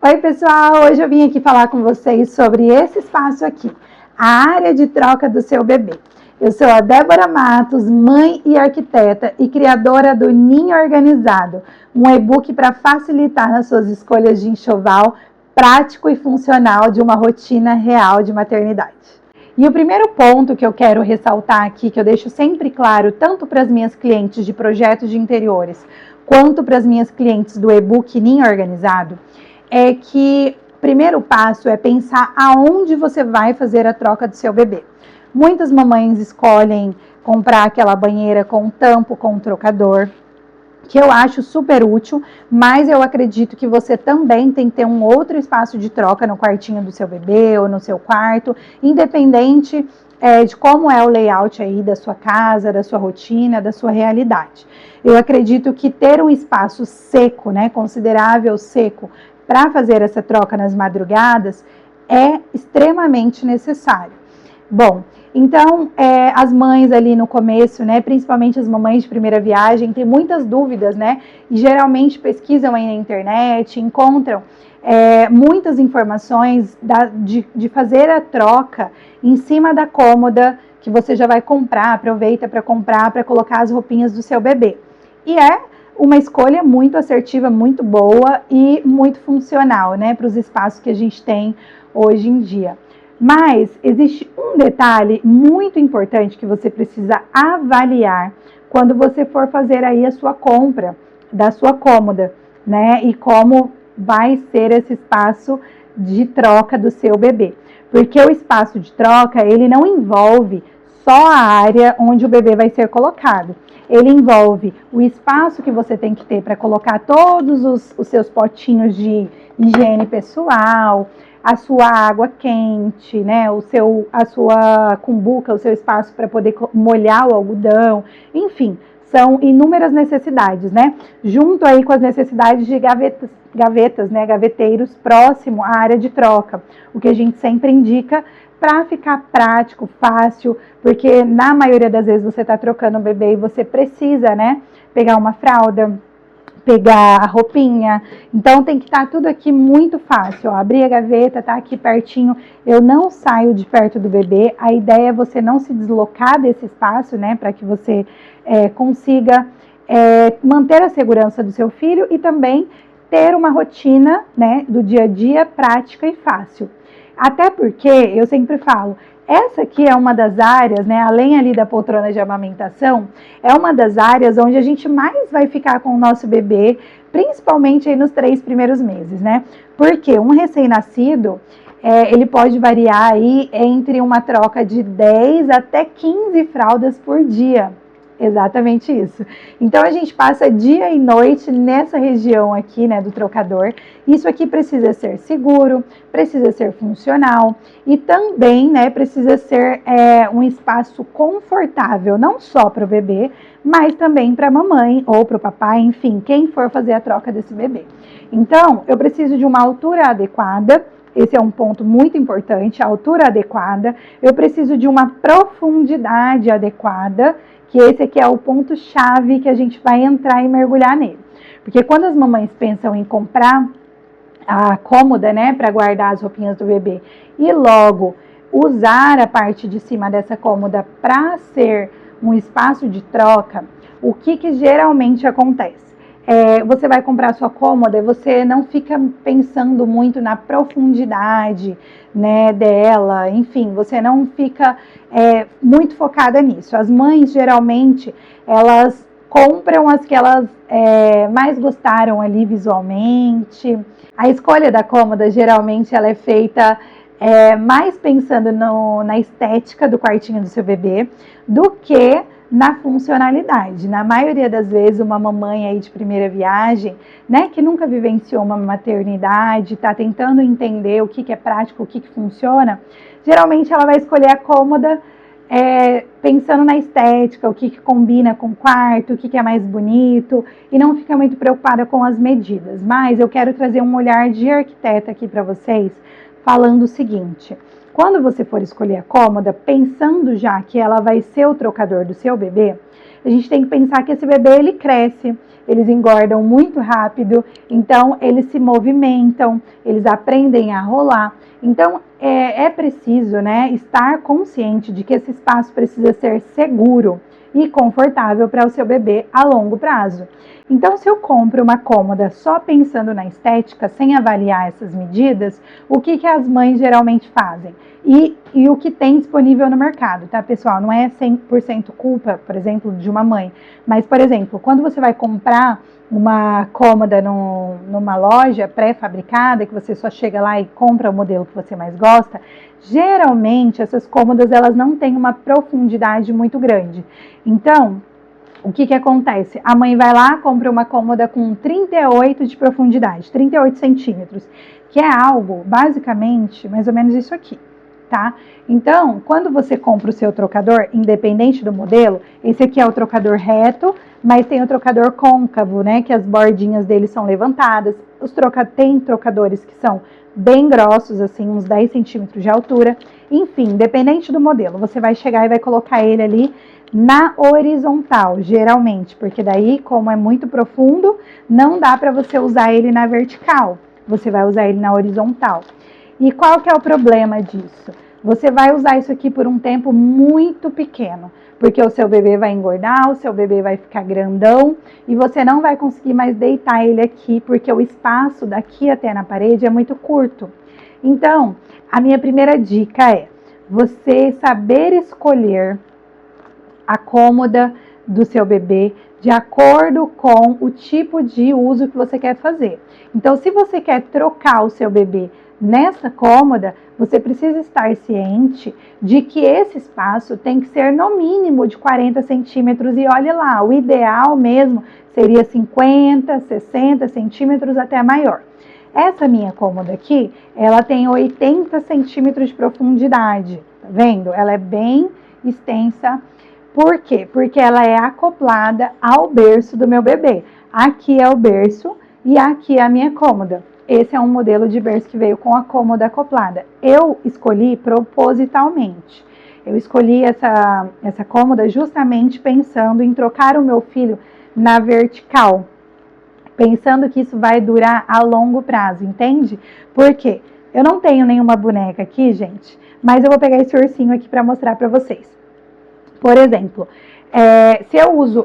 Oi pessoal, hoje eu vim aqui falar com vocês sobre esse espaço aqui, a área de troca do seu bebê. Eu sou a Débora Matos, mãe e arquiteta e criadora do Ninho Organizado, um e-book para facilitar nas suas escolhas de enxoval prático e funcional de uma rotina real de maternidade. E o primeiro ponto que eu quero ressaltar aqui, que eu deixo sempre claro, tanto para as minhas clientes de projetos de interiores, quanto para as minhas clientes do e-book Ninho Organizado, é que o primeiro passo é pensar aonde você vai fazer a troca do seu bebê. Muitas mamães escolhem comprar aquela banheira com tampo, com trocador, que eu acho super útil, mas eu acredito que você também tem que ter um outro espaço de troca no quartinho do seu bebê ou no seu quarto, independente de como é o layout aí da sua casa, da sua rotina, da sua realidade. Eu acredito que ter um espaço seco, considerável seco, para fazer essa troca nas madrugadas é extremamente necessário. Bom, então as mães ali no começo, principalmente as mamães de primeira viagem, têm muitas dúvidas, e geralmente pesquisam aí na internet, encontram muitas informações de fazer a troca em cima da cômoda que você já vai comprar, aproveita para comprar, para colocar as roupinhas do seu bebê. E é uma escolha muito assertiva, muito boa e muito funcional, para os espaços que a gente tem hoje em dia. Mas existe um detalhe muito importante que você precisa avaliar quando você for fazer aí a sua compra da sua cômoda, E como vai ser esse espaço de troca do seu bebê. Porque o espaço de troca, ele não envolve só a área onde o bebê vai ser colocado. Ele envolve o espaço que você tem que ter para colocar todos os seus potinhos de higiene pessoal, a sua água quente, a sua cumbuca, o seu espaço para poder molhar o algodão, enfim, são inúmeras necessidades, Junto aí com as necessidades de gavetas, gaveteiros próximo à área de troca, o que a gente sempre indica para ficar prático, fácil, porque na maioria das vezes você está trocando o bebê e você precisa, pegar uma fralda, pegar a roupinha, então tem que estar tudo aqui muito fácil, abrir a gaveta, tá aqui pertinho, eu não saio de perto do bebê, a ideia é você não se deslocar desse espaço, para que você consiga manter a segurança do seu filho e também ter uma rotina, do dia a dia prática e fácil. Até porque, eu sempre falo, essa aqui é uma das áreas, além ali da poltrona de amamentação, é uma das áreas onde a gente mais vai ficar com o nosso bebê, principalmente aí nos 3 primeiros meses, Porque um recém-nascido, ele pode variar aí entre uma troca de 10 até 15 fraldas por dia. Exatamente isso. Então a gente passa dia e noite nessa região aqui, do trocador. Isso aqui precisa ser seguro, precisa ser funcional e também, precisa ser um espaço confortável, não só para o bebê, mas também para a mamãe ou para o papai, enfim, quem for fazer a troca desse bebê. Então, eu preciso de uma altura adequada. Esse é um ponto muito importante, a altura adequada. Eu preciso de uma profundidade adequada, que esse aqui é o ponto-chave que a gente vai entrar e mergulhar nele. Porque quando as mamães pensam em comprar a cômoda, para guardar as roupinhas do bebê e logo usar a parte de cima dessa cômoda para ser um espaço de troca, o que geralmente acontece? Você vai comprar a sua cômoda e você não fica pensando muito na profundidade, dela, enfim, você não fica muito focada nisso. As mães, geralmente, elas compram as que elas mais gostaram ali visualmente. A escolha da cômoda, geralmente, ela é feita mais pensando na estética do quartinho do seu bebê do que na funcionalidade. Na maioria das vezes, uma mamãe aí de primeira viagem, que nunca vivenciou uma maternidade, está tentando entender o que é prático, o que funciona, geralmente ela vai escolher a cômoda pensando na estética, o que combina com o quarto, o que é mais bonito, e não fica muito preocupada com as medidas. Mas eu quero trazer um olhar de arquiteta aqui para vocês, falando o seguinte: quando você for escolher a cômoda, pensando já que ela vai ser o trocador do seu bebê, a gente tem que pensar que esse bebê ele cresce, eles engordam muito rápido, então eles se movimentam, eles aprendem a rolar. Então é preciso, né, estar consciente de que esse espaço precisa ser seguro e confortável para o seu bebê a longo prazo. Então, se eu compro uma cômoda só pensando na estética, sem avaliar essas medidas, o que as mães geralmente fazem? E o que tem disponível no mercado, tá, pessoal? Não é 100% culpa, por exemplo, de uma mãe. Mas, por exemplo, quando você vai comprar uma cômoda numa loja pré-fabricada, que você só chega lá e compra o modelo que você mais gosta, geralmente essas cômodas elas não têm uma profundidade muito grande. Então, o que acontece? A mãe vai lá, compra uma cômoda com 38 de profundidade, 38 centímetros, que é algo, basicamente, mais ou menos isso aqui, tá? Então, quando você compra o seu trocador, independente do modelo, esse aqui é o trocador reto, mas tem o trocador côncavo, né? Que as bordinhas dele são levantadas. Tem trocadores que são bem grossos, assim, uns 10 centímetros de altura. Enfim, independente do modelo, você vai chegar e vai colocar ele ali na horizontal, geralmente, porque daí, como é muito profundo, não dá para você usar ele na vertical, você vai usar ele na horizontal. E qual que é o problema disso? Você vai usar isso aqui por um tempo muito pequeno, porque o seu bebê vai engordar, o seu bebê vai ficar grandão e você não vai conseguir mais deitar ele aqui, porque o espaço daqui até na parede é muito curto. Então, a minha primeira dica é você saber escolher a cômoda do seu bebê de acordo com o tipo de uso que você quer fazer. Então, se você quer trocar o seu bebê nessa cômoda, você precisa estar ciente de que esse espaço tem que ser no mínimo de 40 centímetros e olhe lá, o ideal mesmo seria 50, 60 centímetros até maior. Essa minha cômoda aqui, ela tem 80 centímetros de profundidade, tá vendo? Ela é bem extensa. Por quê? Porque ela é acoplada ao berço do meu bebê. Aqui é o berço e aqui é a minha cômoda. Esse é um modelo de berço que veio com a cômoda acoplada. Eu escolhi propositalmente. Eu escolhi essa cômoda justamente pensando em trocar o meu filho na vertical. Pensando que isso vai durar a longo prazo, entende? Por quê? Eu não tenho nenhuma boneca aqui, gente, mas eu vou pegar esse ursinho aqui para mostrar para vocês. Por exemplo, se eu uso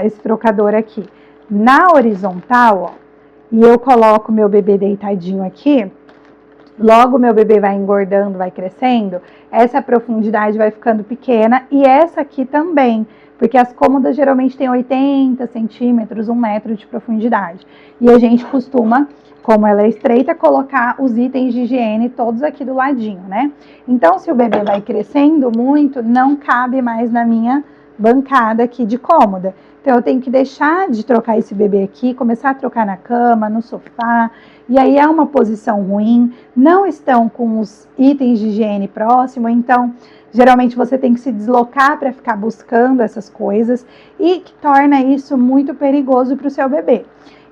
esse trocador aqui na horizontal, ó, e eu coloco meu bebê deitadinho aqui, logo meu bebê vai engordando, vai crescendo, essa profundidade vai ficando pequena e essa aqui também, porque as cômodas geralmente têm 80 centímetros, 1 metro de profundidade. E a gente costuma, como ela é estreita, colocar os itens de higiene todos aqui do ladinho, né? Então, se o bebê vai crescendo muito, não cabe mais na minha bancada aqui de cômoda. Então, eu tenho que deixar de trocar esse bebê aqui, começar a trocar na cama, no sofá, e aí é uma posição ruim, não estão com os itens de higiene próximo, então geralmente você tem que se deslocar para ficar buscando essas coisas e que torna isso muito perigoso para o seu bebê.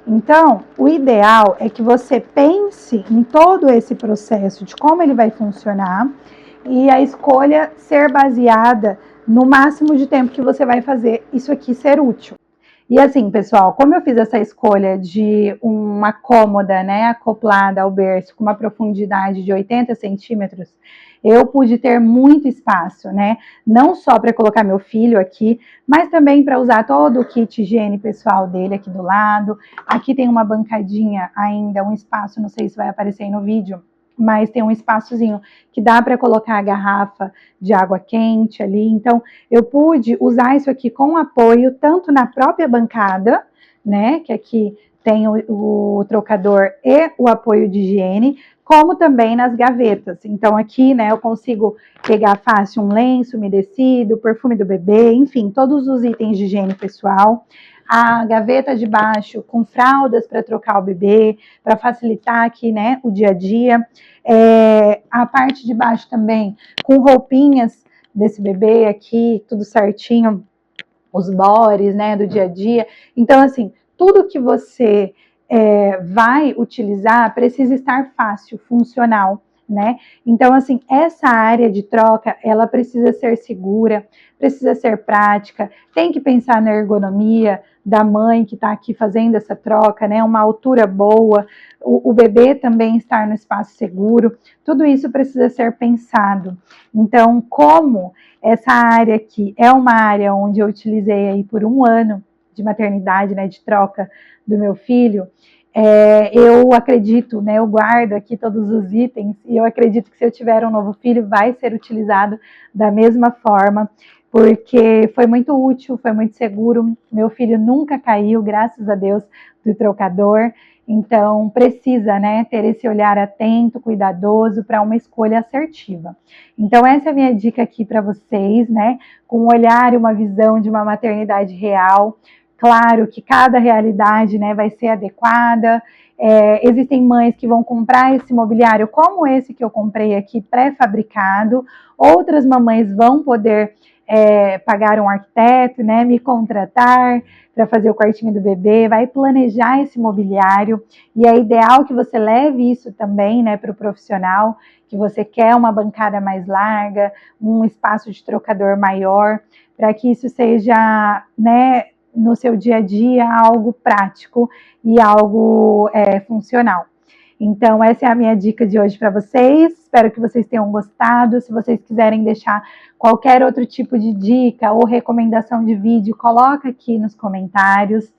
Então, o ideal é que você pense em todo esse processo de como ele vai funcionar e a escolha ser baseada no máximo de tempo que você vai fazer isso aqui ser útil. E assim, pessoal, como eu fiz essa escolha de uma cômoda, né, acoplada ao berço com uma profundidade de 80 centímetros, eu pude ter muito espaço, né, não só para colocar meu filho aqui, mas também para usar todo o kit higiene pessoal dele aqui do lado. Aqui tem uma bancadinha ainda, um espaço, não sei se vai aparecer aí no vídeo, mas tem um espaçozinho que dá para colocar a garrafa de água quente ali. Então, eu pude usar isso aqui com apoio, tanto na própria bancada, né, que aqui tem o trocador e o apoio de higiene, como também nas gavetas. Então, aqui, né, eu consigo pegar fácil um lenço umedecido, perfume do bebê, enfim, todos os itens de higiene pessoal. A gaveta de baixo com fraldas para trocar o bebê, para facilitar aqui, né, o dia a dia. A parte de baixo também com roupinhas desse bebê aqui, tudo certinho, os bores, né, do dia a dia. Então, assim, tudo que você vai utilizar precisa estar fácil, funcional, né? Então, assim, essa área de troca, ela precisa ser segura, precisa ser prática, tem que pensar na ergonomia da mãe que está aqui fazendo essa troca, né? Uma altura boa, o bebê também estar no espaço seguro, tudo isso precisa ser pensado. Então, como essa área aqui é uma área onde eu utilizei aí por 1 ano de maternidade, né, de troca do meu filho, eu acredito, né, eu guardo aqui todos os itens e eu acredito que se eu tiver um novo filho vai ser utilizado da mesma forma, porque foi muito útil, foi muito seguro, meu filho nunca caiu, graças a Deus, do trocador, então precisa, né, ter esse olhar atento, cuidadoso para uma escolha assertiva. Então essa é a minha dica aqui para vocês, né, com um olhar e uma visão de uma maternidade real. Claro que cada realidade, né, vai ser adequada. Existem mães que vão comprar esse mobiliário como esse que eu comprei aqui, pré-fabricado. Outras mamães vão poder pagar um arquiteto, né, me contratar para fazer o quartinho do bebê, vai planejar esse mobiliário. E é ideal que você leve isso também, né, para o profissional, que você quer uma bancada mais larga, um espaço de trocador maior, para que isso seja, né, no seu dia a dia, algo prático e algo funcional. Então, essa é a minha dica de hoje para vocês. Espero que vocês tenham gostado. Se vocês quiserem deixar qualquer outro tipo de dica ou recomendação de vídeo, coloca aqui nos comentários.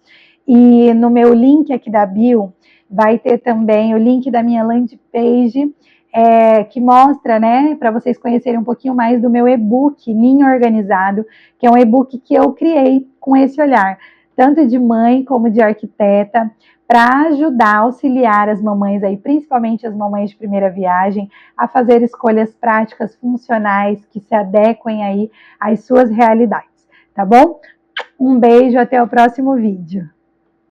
E no meu link aqui da bio, vai ter também o link da minha landing page, que mostra, né, para vocês conhecerem um pouquinho mais do meu e-book Ninho Organizado, que é um e-book que eu criei com esse olhar, tanto de mãe como de arquiteta, para ajudar, auxiliar as mamães aí, principalmente as mamães de primeira viagem, a fazer escolhas práticas, funcionais, que se adequem aí às suas realidades, tá bom? Um beijo, até o próximo vídeo.